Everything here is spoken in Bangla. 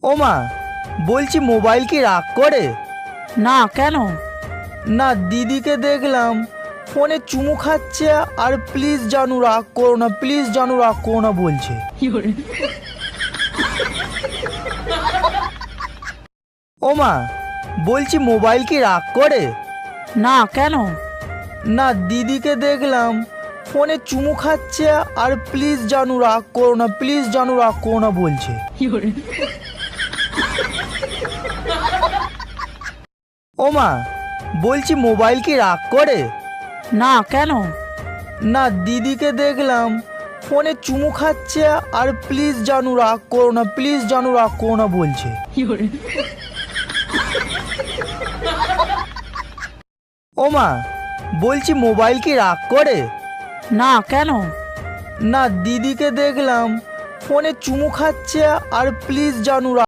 ও মা, বলছি মোবাইল কি রাগ করে? না, কেন? না, দিদিকে দেখলাম ফোনে চুমু খাচ্ছে আর প্লিজ জানু রাগ করো না, প্লিজ জানু রাগ করো না বলছে। ও মা, বলছি মোবাইল কি রাগ করে? না, কেন? না, দিদিকে দেখলাম ফোনে চুমু খাচ্ছে আর প্লিজ জানু রাগ করো না, প্লিজ জানু রাগ করো না বলছে। ও মা, বলছি মোবাইল কি রাগ করে? না, কেন? না, দিদিকে দেখলাম ফোনে চুমু খাচ্ছে আর প্লিজ জানু রাগ করো না, প্লিজ জানু রাগ করো না বলছে। ও মা, বলছি মোবাইল কি রাগ করে? না, কেন? না, দিদিকে দেখলাম ফোনে চুমু খাচ্ছে আর প্লিজ জানু রাগ